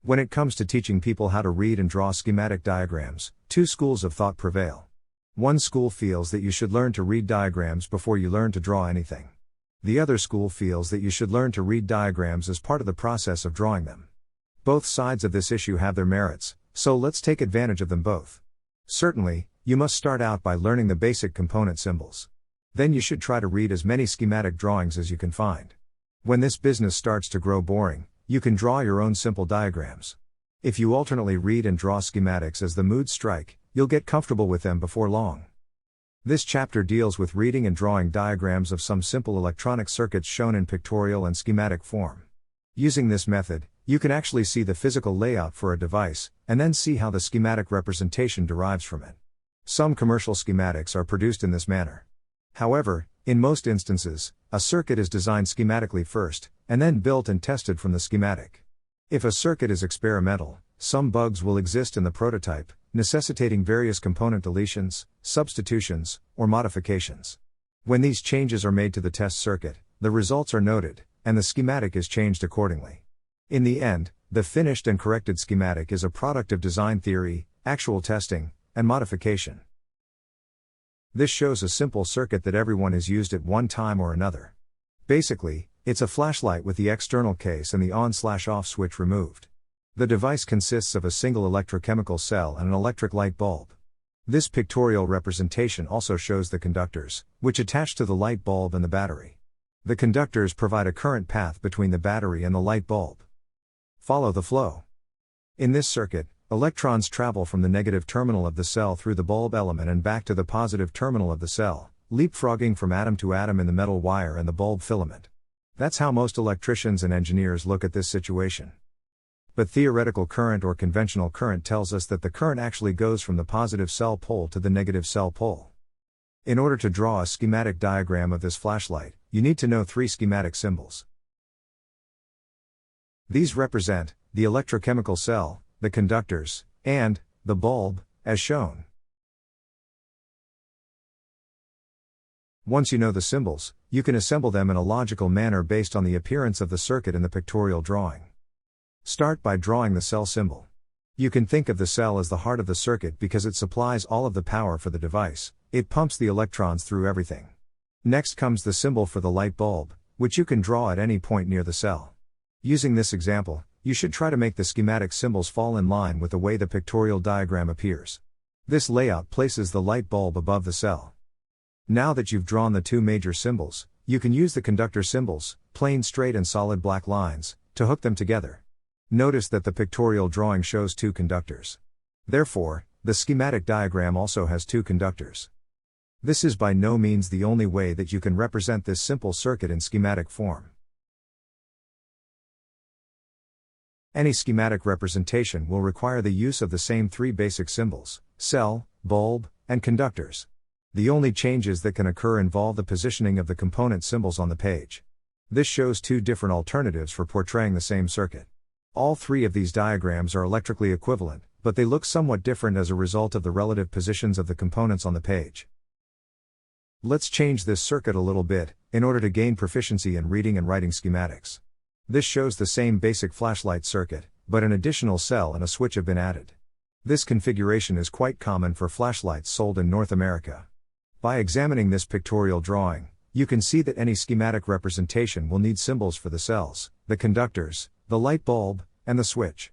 When it comes to teaching people how to read and draw schematic diagrams, two schools of thought prevail. One school feels that you should learn to read diagrams before you learn to draw anything. The other school feels that you should learn to read diagrams as part of the process of drawing them. Both sides of this issue have their merits, so let's take advantage of them both. Certainly, you must start out by learning the basic component symbols. Then you should try to read as many schematic drawings as you can find. When this business starts to grow boring, you can draw your own simple diagrams. If you alternately read and draw schematics as the moods strike, you'll get comfortable with them before long. This chapter deals with reading and drawing diagrams of some simple electronic circuits shown in pictorial and schematic form. Using this method, you can actually see the physical layout for a device, and then see how the schematic representation derives from it. Some commercial schematics are produced in this manner. However, in most instances, a circuit is designed schematically first, and then built and tested from the schematic. If a circuit is experimental, some bugs will exist in the prototype, necessitating various component deletions, substitutions, or modifications. When these changes are made to the test circuit, the results are noted, and the schematic is changed accordingly. In the end, the finished and corrected schematic is a product of design theory, actual testing, and modification. This shows a simple circuit that everyone has used at one time or another. Basically, it's a flashlight with the external case and the on/off switch removed. The device consists of a single electrochemical cell and an electric light bulb. This pictorial representation also shows the conductors, which attach to the light bulb and the battery. The conductors provide a current path between the battery and the light bulb. Follow the flow. In this circuit, electrons travel from the negative terminal of the cell through the bulb element and back to the positive terminal of the cell, leapfrogging from atom to atom in the metal wire and the bulb filament. That's how most electricians and engineers look at this situation. But theoretical current or conventional current tells us that the current actually goes from the positive cell pole to the negative cell pole. In order to draw a schematic diagram of this flashlight, you need to know three schematic symbols. These represent the electrochemical cell, the conductors, and the bulb, as shown. Once you know the symbols, you can assemble them in a logical manner based on the appearance of the circuit in the pictorial drawing. Start by drawing the cell symbol. You can think of the cell as the heart of the circuit because it supplies all of the power for the device, it pumps the electrons through everything. Next comes the symbol for the light bulb, which you can draw at any point near the cell. Using this example, you should try to make the schematic symbols fall in line with the way the pictorial diagram appears. This layout places the light bulb above the cell. Now that you've drawn the two major symbols, you can use the conductor symbols, plain straight and solid black lines, to hook them together. Notice that the pictorial drawing shows two conductors. Therefore, the schematic diagram also has two conductors. This is by no means the only way that you can represent this simple circuit in schematic form. Any schematic representation will require the use of the same three basic symbols: cell, bulb, and conductors. The only changes that can occur involve the positioning of the component symbols on the page. This shows two different alternatives for portraying the same circuit. All three of these diagrams are electrically equivalent, but they look somewhat different as a result of the relative positions of the components on the page. Let's change this circuit a little bit, in order to gain proficiency in reading and writing schematics. This shows the same basic flashlight circuit, but an additional cell and a switch have been added. This configuration is quite common for flashlights sold in North America. By examining this pictorial drawing, you can see that any schematic representation will need symbols for the cells, the conductors, the light bulb, and the switch.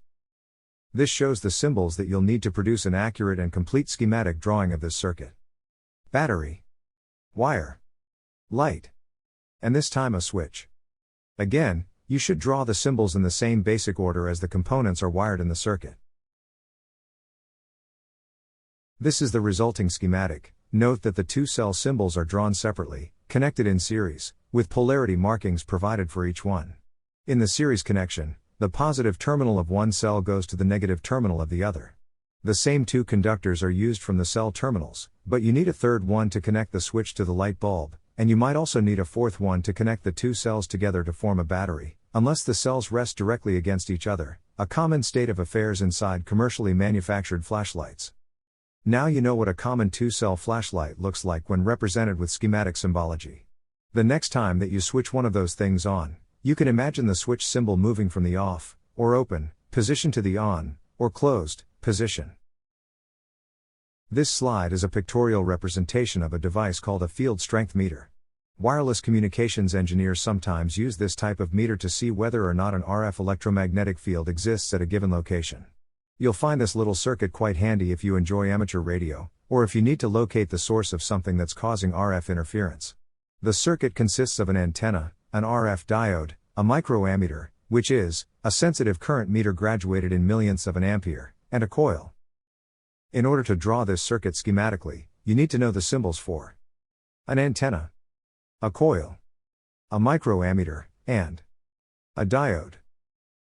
This shows the symbols that you'll need to produce an accurate and complete schematic drawing of this circuit. Battery, wire, light, and this time a switch. Again, you should draw the symbols in the same basic order as the components are wired in the circuit. This is the resulting schematic. Note that the two cell symbols are drawn separately, connected in series, with polarity markings provided for each one. In the series connection, the positive terminal of one cell goes to the negative terminal of the other. The same two conductors are used from the cell terminals, but you need a third one to connect the switch to the light bulb, and you might also need a fourth one to connect the two cells together to form a battery, unless the cells rest directly against each other, a common state of affairs inside commercially manufactured flashlights. Now you know what a common two-cell flashlight looks like when represented with schematic symbology. The next time that you switch one of those things on, you can imagine the switch symbol moving from the off, or open, position to the on, or closed, position. This slide is a pictorial representation of a device called a field strength meter. Wireless communications engineers sometimes use this type of meter to see whether or not an RF electromagnetic field exists at a given location. You'll find this little circuit quite handy if you enjoy amateur radio, or if you need to locate the source of something that's causing RF interference. The circuit consists of an antenna, an RF diode, a microammeter, which is a sensitive current meter graduated in millionths of an ampere, and a coil. In order to draw this circuit schematically, you need to know the symbols for an antenna, a coil, a microammeter, and a diode.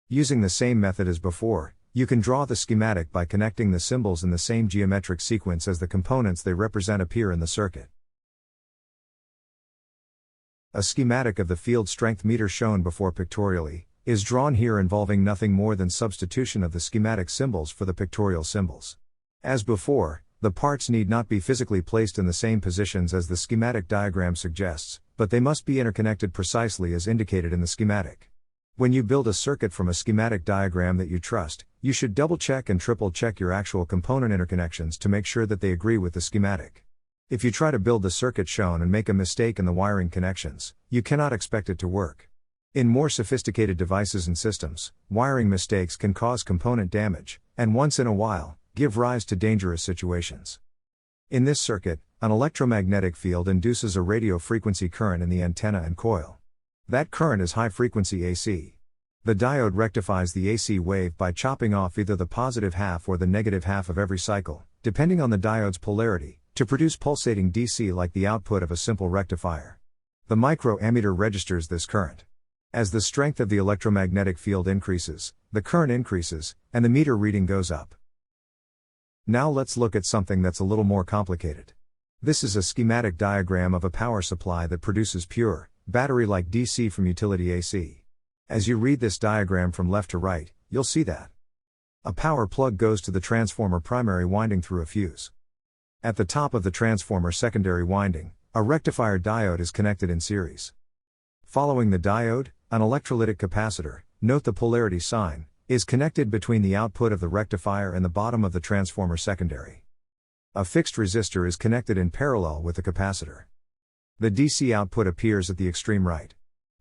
Using the same method as before, you can draw the schematic by connecting the symbols in the same geometric sequence as the components they represent appear in the circuit. A schematic of the field strength meter shown before pictorially is drawn here, involving nothing more than substitution of the schematic symbols for the pictorial symbols. As before, the parts need not be physically placed in the same positions as the schematic diagram suggests, but they must be interconnected precisely as indicated in the schematic. When you build a circuit from a schematic diagram that you trust, you should double-check and triple-check your actual component interconnections to make sure that they agree with the schematic. If you try to build the circuit shown and make a mistake in the wiring connections, you cannot expect it to work. In more sophisticated devices and systems, wiring mistakes can cause component damage, and once in a while, give rise to dangerous situations. In this circuit, an electromagnetic field induces a radio frequency current in the antenna and coil. That current is high-frequency AC. The diode rectifies the AC wave by chopping off either the positive half or the negative half of every cycle, depending on the diode's polarity, to produce pulsating DC like the output of a simple rectifier. The microammeter registers this current. As the strength of the electromagnetic field increases, the current increases, and the meter reading goes up. Now let's look at something that's a little more complicated. This is a schematic diagram of a power supply that produces pure, battery-like DC from utility AC. As you read this diagram from left to right, you'll see that a power plug goes to the transformer primary winding through a fuse. At the top of the transformer secondary winding, a rectifier diode is connected in series. Following the diode, an electrolytic capacitor, note the polarity sign, is connected between the output of the rectifier and the bottom of the transformer secondary. A fixed resistor is connected in parallel with the capacitor. The DC output appears at the extreme right.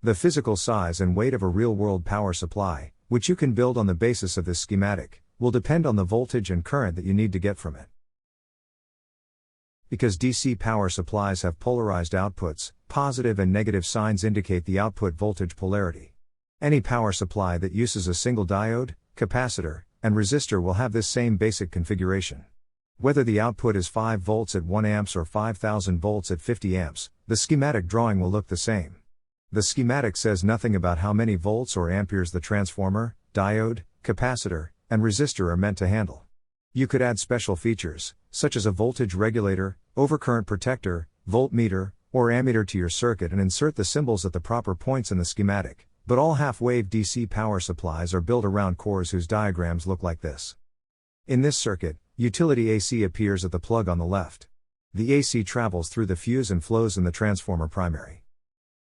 The physical size and weight of a real-world power supply, which you can build on the basis of this schematic, will depend on the voltage and current that you need to get from it. Because DC power supplies have polarized outputs, positive and negative signs indicate the output voltage polarity. Any power supply that uses a single diode, capacitor, and resistor will have this same basic configuration. Whether the output is 5 volts at 1 amps or 5000 volts at 50 amps, the schematic drawing will look the same. The schematic says nothing about how many volts or amperes the transformer, diode, capacitor, and resistor are meant to handle. You could add special features, such as a voltage regulator, overcurrent protector, voltmeter, or ammeter to your circuit and insert the symbols at the proper points in the schematic, but all half-wave DC power supplies are built around cores whose diagrams look like this. In this circuit, utility AC appears at the plug on the left. The AC travels through the fuse and flows in the transformer primary.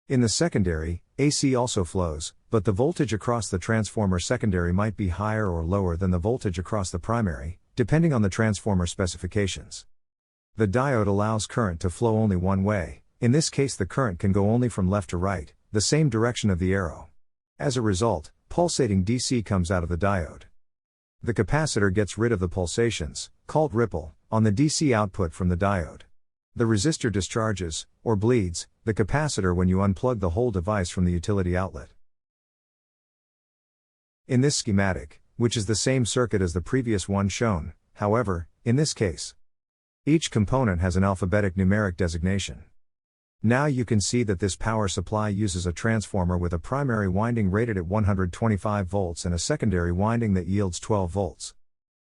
In the secondary, AC also flows, but the voltage across the transformer secondary might be higher or lower than the voltage across the primary, depending on the transformer specifications. The diode allows current to flow only one way. In this case the current can go only from left to right, the same direction of the arrow. As a result, pulsating DC comes out of the diode. The capacitor gets rid of the pulsations, called ripple, on the DC output from the diode. The resistor discharges, or bleeds, the capacitor when you unplug the whole device from the utility outlet. In this schematic, which is the same circuit as the previous one shown, however, in this case, each component has an alphabetic numeric designation. Now you can see that this power supply uses a transformer with a primary winding rated at 125 volts and a secondary winding that yields 12 volts.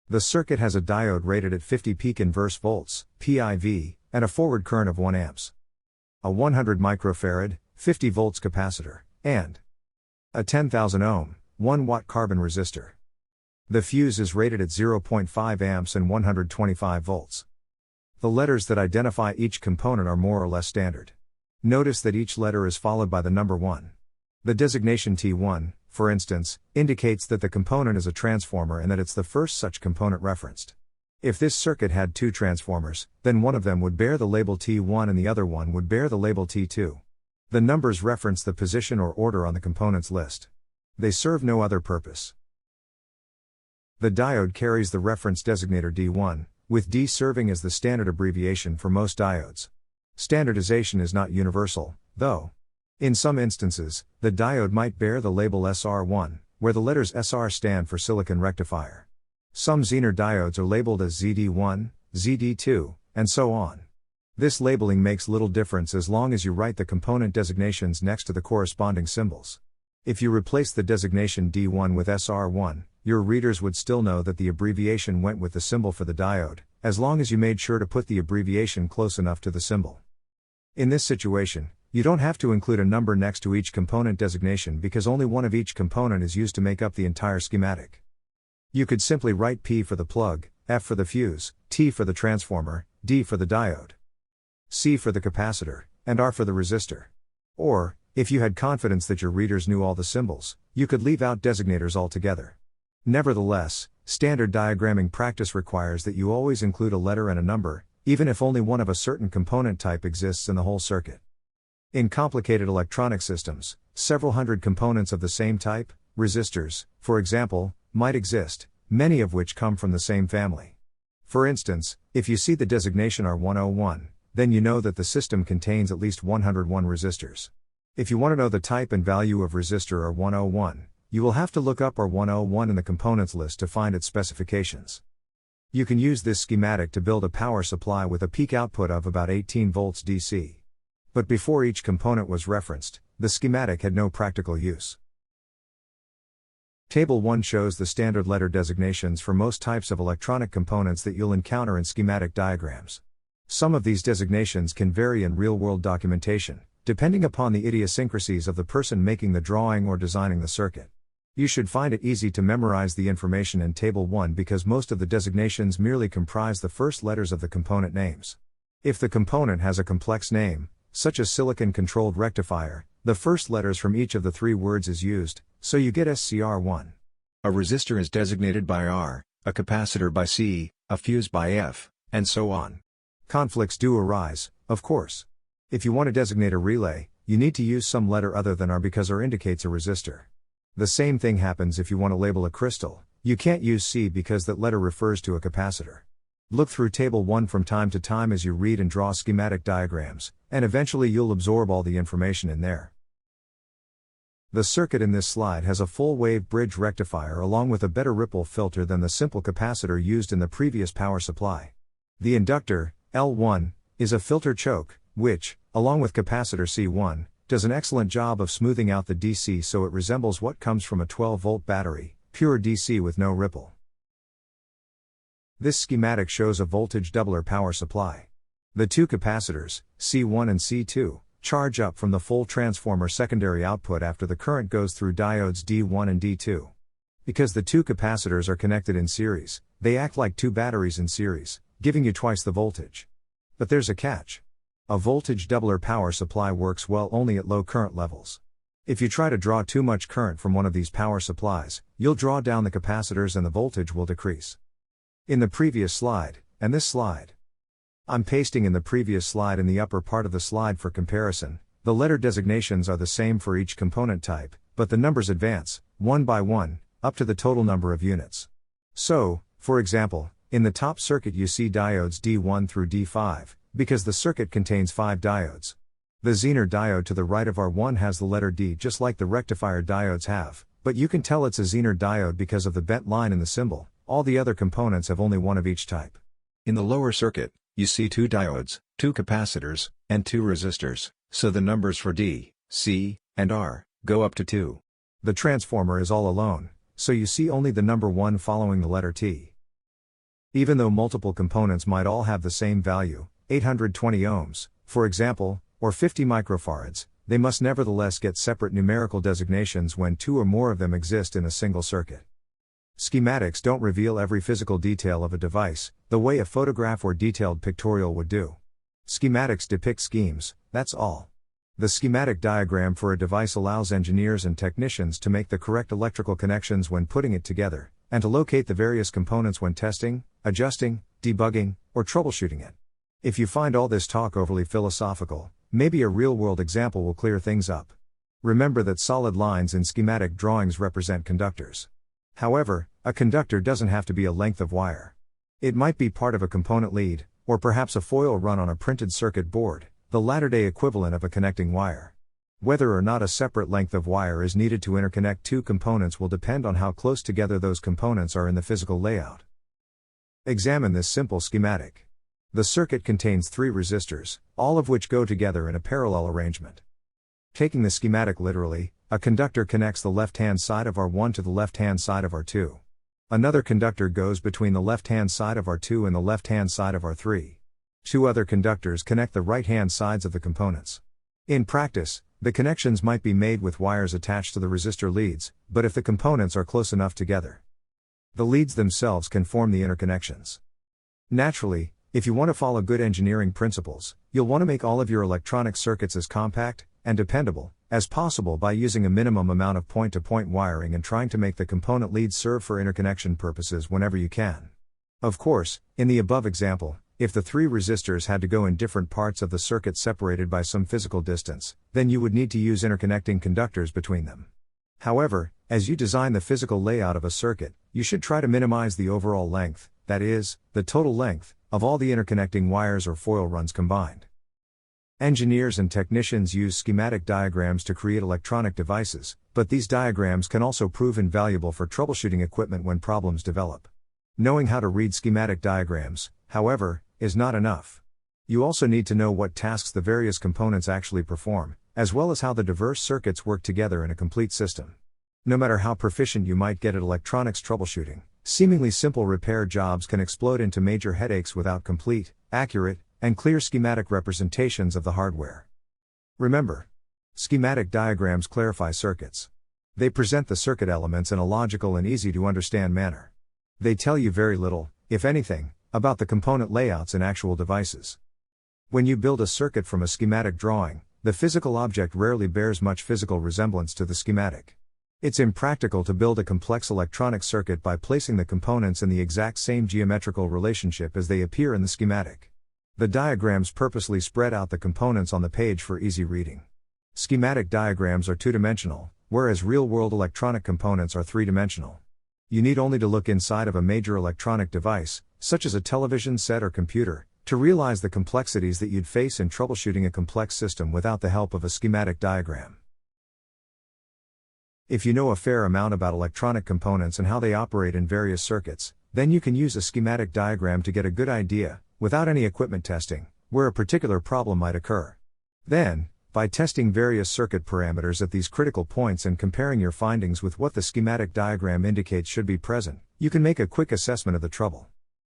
The circuit has a diode rated at 50 peak inverse volts, PIV, and a forward current of 1 amps. A 100 microfarad, 50 volts capacitor, and a 10,000 ohm, 1 watt carbon resistor. The fuse is rated at 0.5 amps and 125 volts. The letters that identify each component are more or less standard. Notice that each letter is followed by the number 1. The designation T1, for instance, indicates that the component is a transformer and that it's the first such component referenced. If this circuit had two transformers, then one of them would bear the label T1 and the other one would bear the label T2. The numbers reference the position or order on the components list. They serve no other purpose. The diode carries the reference designator D1, with D serving as the standard abbreviation for most diodes. Standardization is not universal, though. In some instances, the diode might bear the label SR1, where the letters SR stand for silicon rectifier. Some Zener diodes are labeled as ZD1, ZD2, and so on. This labeling makes little difference as long as you write the component designations next to the corresponding symbols. If you replace the designation D1 with SR1, your readers would still know that the abbreviation went with the symbol for the diode, as long as you made sure to put the abbreviation close enough to the symbol. In this situation, you don't have to include a number next to each component designation because only one of each component is used to make up the entire schematic. You could simply write P for the plug, F for the fuse, T for the transformer, D for the diode, C for the capacitor, and R for the resistor. Or, if you had confidence that your readers knew all the symbols, you could leave out designators altogether. Nevertheless, standard diagramming practice requires that you always include a letter and a number, even if only one of a certain component type exists in the whole circuit. In complicated electronic systems, several hundred components of the same type, resistors, for example, might exist, many of which come from the same family. For instance, if you see the designation R101, then you know that the system contains at least 101 resistors. If you want to know the type and value of resistor R101, you will have to look up R101 in the components list to find its specifications. You can use this schematic to build a power supply with a peak output of about 18 volts DC. But before each component was referenced, the schematic had no practical use. Table 1 shows the standard letter designations for most types of electronic components that you'll encounter in schematic diagrams. Some of these designations can vary in real-world documentation, depending upon the idiosyncrasies of the person making the drawing or designing the circuit. You should find it easy to memorize the information in Table 1 because most of the designations merely comprise the first letters of the component names. If the component has a complex name, such as silicon-controlled rectifier, the first letters from each of the three words is used, so you get SCR1. A resistor is designated by R, a capacitor by C, a fuse by F, and so on. Conflicts do arise, of course. If you want to designate a relay, you need to use some letter other than R because R indicates a resistor. The same thing happens if you want to label a crystal. You can't use C because that letter refers to a capacitor. Look through Table 1 from time to time as you read and draw schematic diagrams, and eventually you'll absorb all the information in there. The circuit in this slide has a full-wave bridge rectifier along with a better ripple filter than the simple capacitor used in the previous power supply. The inductor, L1, is a filter choke, which, along with capacitor C1, does an excellent job of smoothing out the DC so it resembles what comes from a 12-volt battery, pure DC with no ripple. This schematic shows a voltage doubler power supply. The two capacitors, C1 and C2, charge up from the full transformer secondary output after the current goes through diodes D1 and D2. Because the two capacitors are connected in series, they act like two batteries in series, giving you twice the voltage. But there's a catch. A voltage doubler power supply works well only at low current levels. If you try to draw too much current from one of these power supplies, you'll draw down the capacitors and the voltage will decrease. In the previous slide, and this slide. I'm pasting in the previous slide in the upper part of the slide for comparison. The letter designations are the same for each component type, but the numbers advance, one by one, up to the total number of units. So, for example, in the top circuit you see diodes D1 through D5, because the circuit contains 5 diodes. The Zener diode to the right of R1 has the letter D just like the rectifier diodes have, but you can tell it's a Zener diode because of the bent line in the symbol. All the other components have only one of each type. In the lower circuit, you see 2 diodes, 2 capacitors, and 2 resistors, so the numbers for D, C, and R go up to 2. The transformer is all alone, so you see only the number 1 following the letter T. Even though multiple components might all have the same value, 820 ohms, for example, or 50 microfarads, they must nevertheless get separate numerical designations when 2 or more of them exist in a single circuit. Schematics don't reveal every physical detail of a device, the way a photograph or detailed pictorial would do. Schematics depict schemes, that's all. The schematic diagram for a device allows engineers and technicians to make the correct electrical connections when putting it together, and to locate the various components when testing, adjusting, debugging, or troubleshooting it. If you find all this talk overly philosophical, maybe a real-world example will clear things up. Remember that solid lines in schematic drawings represent conductors. However, a conductor doesn't have to be a length of wire. It might be part of a component lead, or perhaps a foil run on a printed circuit board, the latter-day equivalent of a connecting wire. Whether or not a separate length of wire is needed to interconnect two components will depend on how close together those components are in the physical layout. Examine this simple schematic. The circuit contains 3 resistors, all of which go together in a parallel arrangement. Taking the schematic literally, a conductor connects the left-hand side of R1 to the left-hand side of R2. Another conductor goes between the left-hand side of R2 and the left-hand side of R3. 2 other conductors connect the right-hand sides of the components. In practice, the connections might be made with wires attached to the resistor leads, but if the components are close enough together, the leads themselves can form the interconnections. Naturally, if you want to follow good engineering principles, you'll want to make all of your electronic circuits as compact and dependable as possible by using a minimum amount of point-to-point wiring and trying to make the component leads serve for interconnection purposes whenever you can. Of course, in the above example, if the 3 resistors had to go in different parts of the circuit separated by some physical distance, then you would need to use interconnecting conductors between them. However, as you design the physical layout of a circuit, you should try to minimize the overall length, that is, the total length, of all the interconnecting wires or foil runs combined. Engineers and technicians use schematic diagrams to create electronic devices, but these diagrams can also prove invaluable for troubleshooting equipment when problems develop. Knowing how to read schematic diagrams, however, is not enough. You also need to know what tasks the various components actually perform, as well as how the diverse circuits work together in a complete system. No matter how proficient you might get at electronics troubleshooting, seemingly simple repair jobs can explode into major headaches without complete, accurate, and clear schematic representations of the hardware. Remember, schematic diagrams clarify circuits. They present the circuit elements in a logical and easy to understand manner. They tell you very little, if anything, about the component layouts in actual devices. When you build a circuit from a schematic drawing, the physical object rarely bears much physical resemblance to the schematic. It's impractical to build a complex electronic circuit by placing the components in the exact same geometrical relationship as they appear in the schematic. The diagrams purposely spread out the components on the page for easy reading. Schematic diagrams are 2-dimensional, whereas real-world electronic components are 3-dimensional. You need only to look inside of a major electronic device, such as a television set or computer, to realize the complexities that you'd face in troubleshooting a complex system without the help of a schematic diagram. If you know a fair amount about electronic components and how they operate in various circuits, then you can use a schematic diagram to get a good idea, without any equipment testing, where a particular problem might occur. Then, by testing various circuit parameters at these critical points and comparing your findings with what the schematic diagram indicates should be present, you can make a quick assessment of the trouble.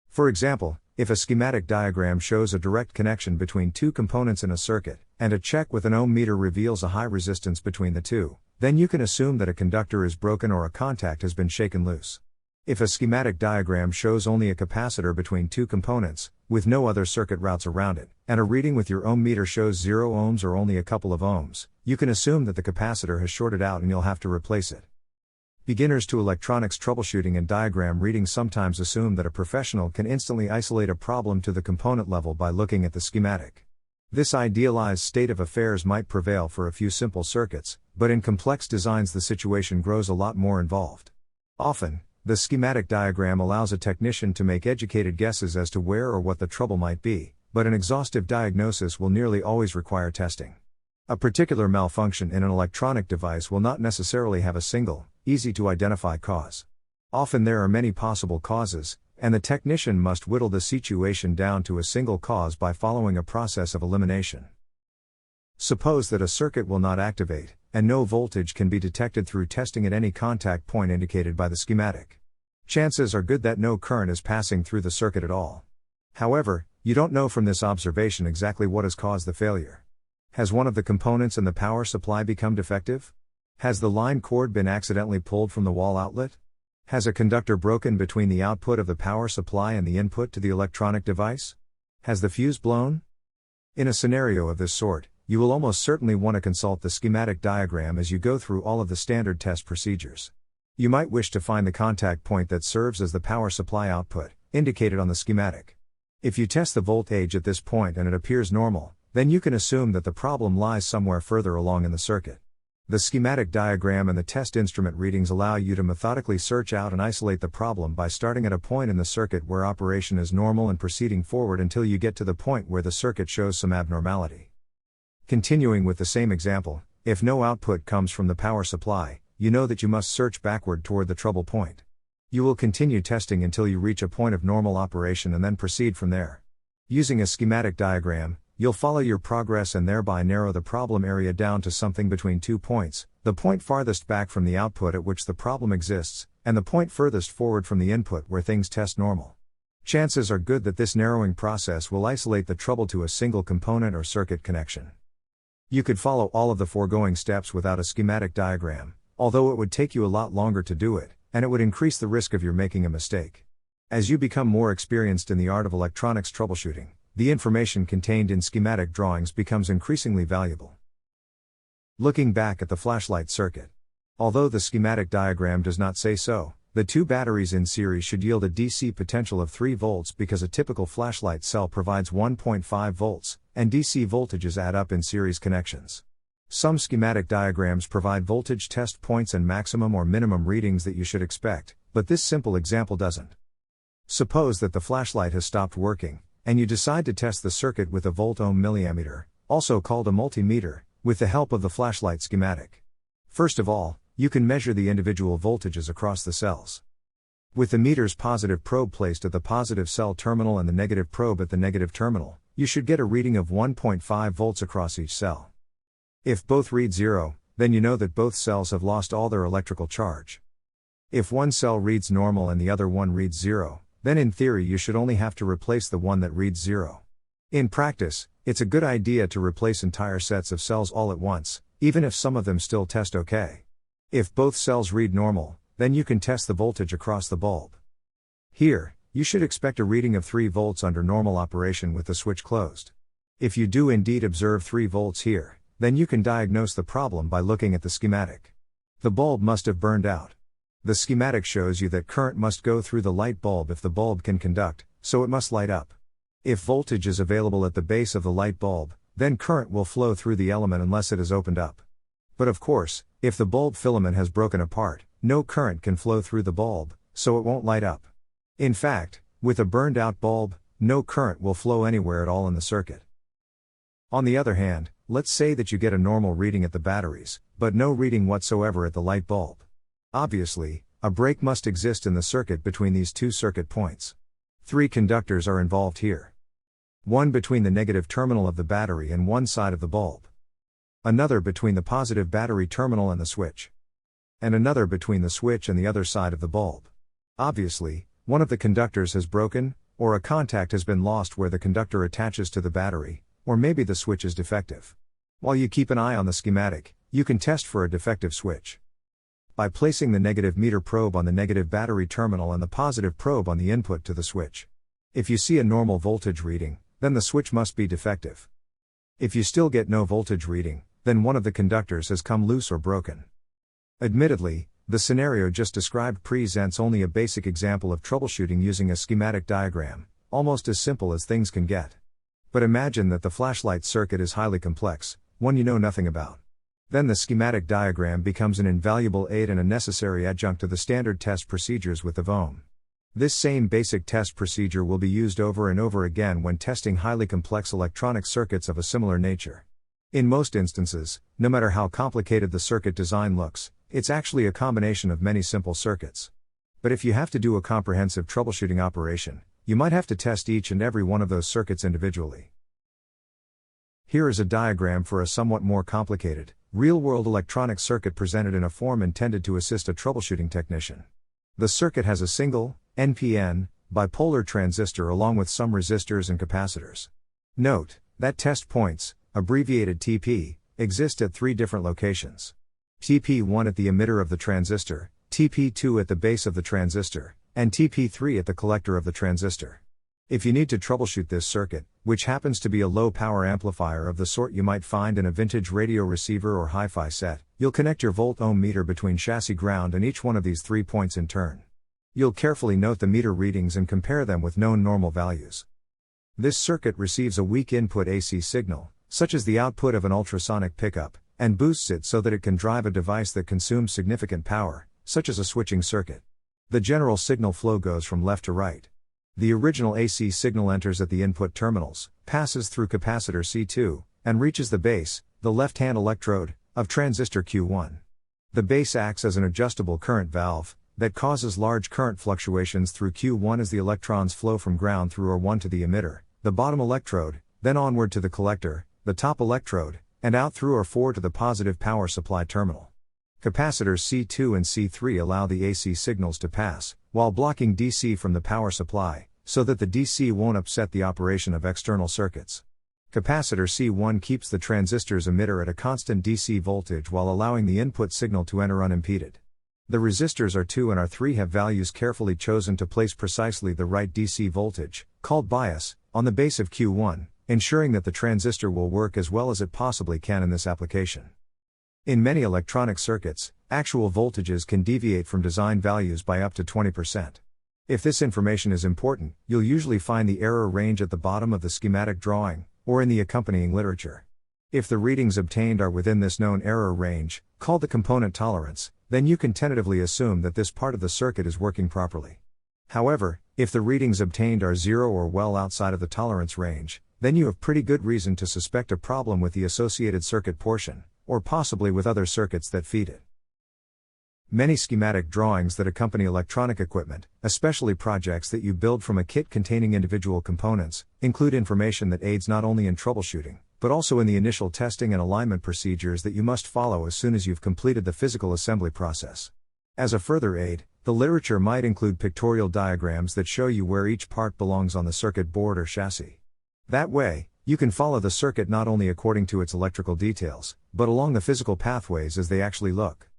For example, if a schematic diagram shows a direct connection between 2 components in a circuit, and a check with an ohm meter reveals a high resistance between the 2, then you can assume that a conductor is broken or a contact has been shaken loose. If a schematic diagram shows only a capacitor between 2 components, with no other circuit routes around it, and a reading with your ohm meter shows 0 ohms or only a couple of ohms, you can assume that the capacitor has shorted out and you'll have to replace it. Beginners to electronics troubleshooting and diagram reading sometimes assume that a professional can instantly isolate a problem to the component level by looking at the schematic. This idealized state of affairs might prevail for a few simple circuits, but in complex designs the situation grows a lot more involved. Often, the schematic diagram allows a technician to make educated guesses as to where or what the trouble might be, but an exhaustive diagnosis will nearly always require testing. A particular malfunction in an electronic device will not necessarily have a single, easy-to-identify cause. Often there are many possible causes, and the technician must whittle the situation down to a single cause by following a process of elimination. Suppose that a circuit will not activate, and no voltage can be detected through testing at any contact point indicated by the schematic. Chances are good that no current is passing through the circuit at all. However, you don't know from this observation exactly what has caused the failure. Has one of the components in the power supply become defective? Has the line cord been accidentally pulled from the wall outlet? Has a conductor broken between the output of the power supply and the input to the electronic device? Has the fuse blown? In a scenario of this sort, you will almost certainly want to consult the schematic diagram as you go through all of the standard test procedures. You might wish to find the contact point that serves as the power supply output, indicated on the schematic. If you test the voltage at this point and it appears normal, then you can assume that the problem lies somewhere further along in the circuit. The schematic diagram and the test instrument readings allow you to methodically search out and isolate the problem by starting at a point in the circuit where operation is normal and proceeding forward until you get to the point where the circuit shows some abnormality. Continuing with the same example, if no output comes from the power supply, you know that you must search backward toward the trouble point. You will continue testing until you reach a point of normal operation and then proceed from there. Using a schematic diagram, you'll follow your progress and thereby narrow the problem area down to something between 2 points, the point farthest back from the output at which the problem exists, and the point furthest forward from the input where things test normal. Chances are good that this narrowing process will isolate the trouble to a single component or circuit connection. You could follow all of the foregoing steps without a schematic diagram, although it would take you a lot longer to do it, and it would increase the risk of your making a mistake. As you become more experienced in the art of electronics troubleshooting, the information contained in schematic drawings becomes increasingly valuable. Looking back at the flashlight circuit. Although the schematic diagram does not say so, the two batteries in series should yield a DC potential of 3 volts because a typical flashlight cell provides 1.5 volts, and DC voltages add up in series connections. Some schematic diagrams provide voltage test points and maximum or minimum readings that you should expect, but this simple example doesn't. Suppose that the flashlight has stopped working, and you decide to test the circuit with a volt-ohm milliammeter, also called a multimeter, with the help of the flashlight schematic. First of all, you can measure the individual voltages across the cells. With the meter's positive probe placed at the positive cell terminal and the negative probe at the negative terminal, you should get a reading of 1.5 volts across each cell. If both read 0, then you know that both cells have lost all their electrical charge. If one cell reads normal and the other one reads 0, then in theory you should only have to replace the one that reads 0. In practice, it's a good idea to replace entire sets of cells all at once, even if some of them still test okay. If both cells read normal, then you can test the voltage across the bulb. Here, you should expect a reading of 3 volts under normal operation with the switch closed. If you do indeed observe 3 volts here, then you can diagnose the problem by looking at the schematic. The bulb must have burned out. The schematic shows you that current must go through the light bulb if the bulb can conduct, so it must light up. If voltage is available at the base of the light bulb, then current will flow through the element unless it is opened up. But of course, if the bulb filament has broken apart, no current can flow through the bulb, so it won't light up. In fact, with a burned out bulb, no current will flow anywhere at all in the circuit. On the other hand, let's say that you get a normal reading at the batteries, but no reading whatsoever at the light bulb. Obviously, a break must exist in the circuit between these two circuit points. 3 conductors are involved here. One between the negative terminal of the battery and one side of the bulb. Another between the positive battery terminal and the switch. And another between the switch and the other side of the bulb. Obviously, one of the conductors has broken, or a contact has been lost where the conductor attaches to the battery, or maybe the switch is defective. While you keep an eye on the schematic, you can test for a defective switch. By placing the negative meter probe on the negative battery terminal and the positive probe on the input to the switch. If you see a normal voltage reading, then the switch must be defective. If you still get no voltage reading, then one of the conductors has come loose or broken. Admittedly, the scenario just described presents only a basic example of troubleshooting using a schematic diagram, almost as simple as things can get. But imagine that the flashlight circuit is highly complex, one you know nothing about. Then the schematic diagram becomes an invaluable aid and a necessary adjunct to the standard test procedures with the VOM. This same basic test procedure will be used over and over again when testing highly complex electronic circuits of a similar nature. In most instances, no matter how complicated the circuit design looks, it's actually a combination of many simple circuits. But if you have to do a comprehensive troubleshooting operation, you might have to test each and every one of those circuits individually. Here is a diagram for a somewhat more complicated, real-world electronic circuit presented in a form intended to assist a troubleshooting technician. The circuit has a single, NPN, bipolar transistor along with some resistors and capacitors. Note that test points, abbreviated TP, exist at 3 different locations. TP1 at the emitter of the transistor, TP2 at the base of the transistor, and TP3 at the collector of the transistor. If you need to troubleshoot this circuit, which happens to be a low-power amplifier of the sort you might find in a vintage radio receiver or hi-fi set, you'll connect your volt-ohm meter between chassis ground and each one of these 3 points in turn. You'll carefully note the meter readings and compare them with known normal values. This circuit receives a weak input AC signal, such as the output of an ultrasonic pickup, and boosts it so that it can drive a device that consumes significant power, such as a switching circuit. The general signal flow goes from left to right. The original AC signal enters at the input terminals, passes through capacitor C2, and reaches the base, the left-hand electrode, of transistor Q1. The base acts as an adjustable current valve that causes large current fluctuations through Q1 as the electrons flow from ground through R1 to the emitter, the bottom electrode, then onward to the collector, the top electrode, and out through R4 to the positive power supply terminal. Capacitors C2 and C3 allow the AC signals to pass, while blocking DC from the power supply, so that the DC won't upset the operation of external circuits. Capacitor C1 keeps the transistor's emitter at a constant DC voltage while allowing the input signal to enter unimpeded. The resistors R2 and R3 have values carefully chosen to place precisely the right DC voltage, called bias, on the base of Q1, ensuring that the transistor will work as well as it possibly can in this application. In many electronic circuits, actual voltages can deviate from design values by up to 20%. If this information is important, you'll usually find the error range at the bottom of the schematic drawing, or in the accompanying literature. If the readings obtained are within this known error range, called the component tolerance, then you can tentatively assume that this part of the circuit is working properly. However, if the readings obtained are 0 or well outside of the tolerance range, then you have pretty good reason to suspect a problem with the associated circuit portion, or possibly with other circuits that feed it. Many schematic drawings that accompany electronic equipment, especially projects that you build from a kit containing individual components, include information that aids not only in troubleshooting, but also in the initial testing and alignment procedures that you must follow as soon as you've completed the physical assembly process. As a further aid, the literature might include pictorial diagrams that show you where each part belongs on the circuit board or chassis. That way, you can follow the circuit not only according to its electrical details, but along the physical pathways as they actually look.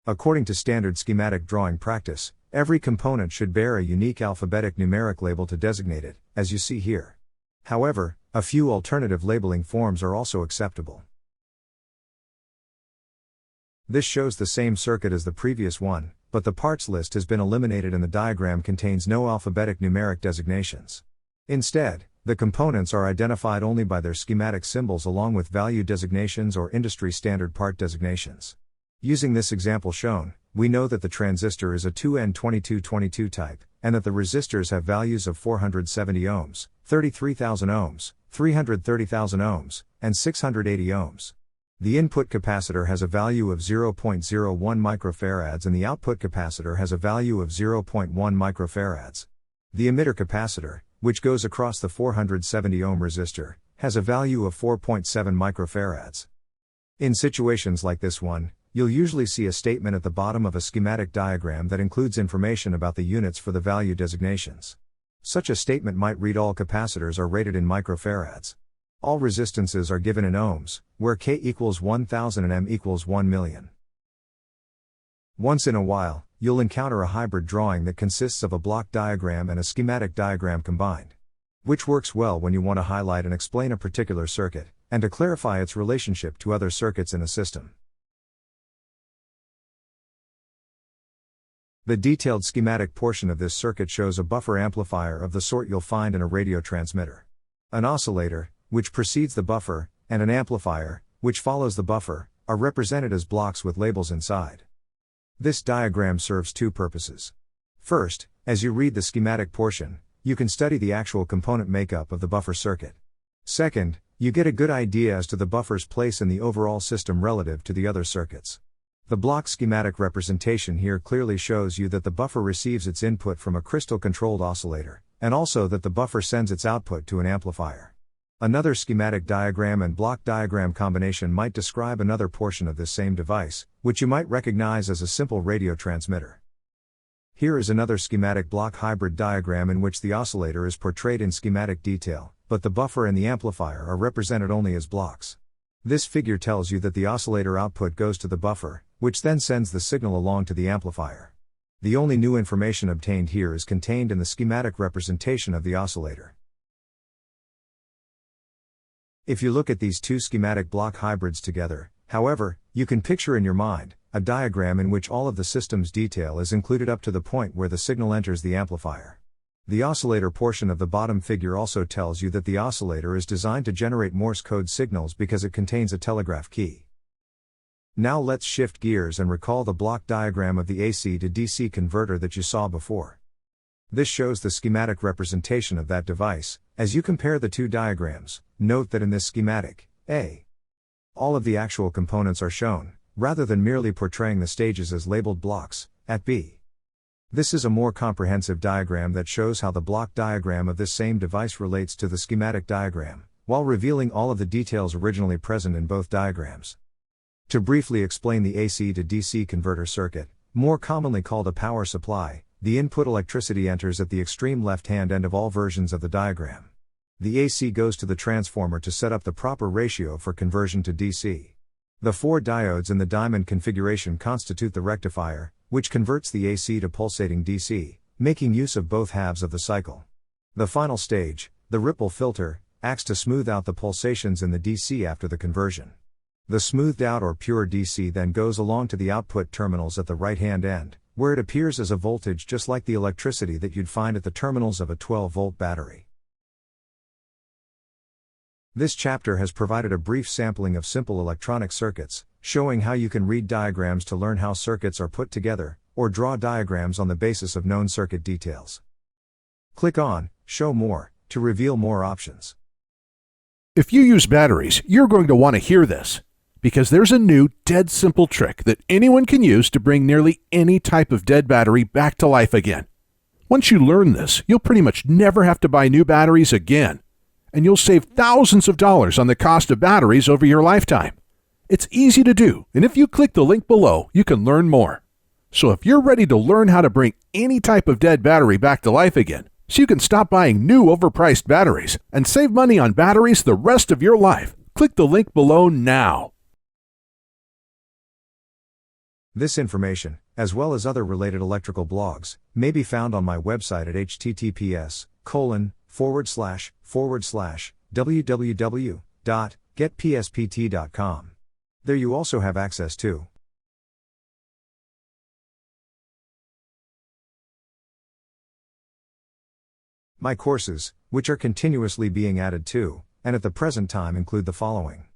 According to standard schematic drawing practice, every component should bear a unique alphabetic numeric label to designate it, as you see here. However, a few alternative labeling forms are also acceptable. This shows the same circuit as the previous one, but the parts list has been eliminated and the diagram contains no alphabetic numeric designations. Instead, the components are identified only by their schematic symbols along with value designations or industry standard part designations. Using this example shown, we know that the transistor is a 2N2222 type, and that the resistors have values of 470 ohms, 33,000 ohms, 330,000 ohms, and 680 ohms. The input capacitor has a value of 0.01 microfarads and the output capacitor has a value of 0.1 microfarads. The emitter capacitor, which goes across the 470 ohm resistor, has a value of 4.7 microfarads. In situations like this one, you'll usually see a statement at the bottom of a schematic diagram that includes information about the units for the value designations. Such a statement might read all capacitors are rated in microfarads. All resistances are given in ohms, where K equals 1000 and M equals 1 million. Once in a while, you'll encounter a hybrid drawing that consists of a block diagram and a schematic diagram combined. Which works well when you want to highlight and explain a particular circuit, and to clarify its relationship to other circuits in a system. The detailed schematic portion of this circuit shows a buffer amplifier of the sort you'll find in a radio transmitter. An oscillator, which precedes the buffer, and an amplifier, which follows the buffer, are represented as blocks with labels inside. This diagram serves two purposes. First, as you read the schematic portion, you can study the actual component makeup of the buffer circuit. Second, you get a good idea as to the buffer's place in the overall system relative to the other circuits. The block schematic representation here clearly shows you that the buffer receives its input from a crystal-controlled oscillator, and also that the buffer sends its output to an amplifier. Another schematic diagram and block diagram combination might describe another portion of this same device, which you might recognize as a simple radio transmitter. Here is another schematic block hybrid diagram in which the oscillator is portrayed in schematic detail, but the buffer and the amplifier are represented only as blocks. This figure tells you that the oscillator output goes to the buffer, which then sends the signal along to the amplifier. The only new information obtained here is contained in the schematic representation of the oscillator. If you look at these two schematic block hybrids together, however, you can picture in your mind a diagram in which all of the system's detail is included up to the point where the signal enters the amplifier. The oscillator portion of the bottom figure also tells you that the oscillator is designed to generate Morse code signals because it contains a telegraph key. Now let's shift gears and recall the block diagram of the AC to DC converter that you saw before. This shows the schematic representation of that device. As you compare the two diagrams, note that in this schematic, all of the actual components are shown, rather than merely portraying the stages as labeled blocks, at B. This is a more comprehensive diagram that shows how the block diagram of this same device relates to the schematic diagram, while revealing all of the details originally present in both diagrams. To briefly explain the AC to DC converter circuit, more commonly called a power supply, the input electricity enters at the extreme left-hand end of all versions of the diagram. The AC goes to the transformer to set up the proper ratio for conversion to DC. The four diodes in the diamond configuration constitute the rectifier, which converts the AC to pulsating DC, making use of both halves of the cycle. The final stage, the ripple filter, acts to smooth out the pulsations in the DC after the conversion. The smoothed out or pure DC then goes along to the output terminals at the right-hand end, where it appears as a voltage just like the electricity that you'd find at the terminals of a 12-volt battery. This chapter has provided a brief sampling of simple electronic circuits, showing how you can read diagrams to learn how circuits are put together, or draw diagrams on the basis of known circuit details. Click on Show More to reveal more options. If you use batteries, you're going to want to hear this, because there's a new dead simple trick that anyone can use to bring nearly any type of dead battery back to life again. Once you learn this, you'll pretty much never have to buy new batteries again, and you'll save thousands of dollars on the cost of batteries over your lifetime. It's easy to do, and if you click the link below, you can learn more. So if you're ready to learn how to bring any type of dead battery back to life again, so you can stop buying new overpriced batteries and save money on batteries the rest of your life, click the link below now. This information, as well as other related electrical blogs, may be found on my website at https://www.getpspt.com. There you also have access to my courses, which are continuously being added to, and at the present time include the following.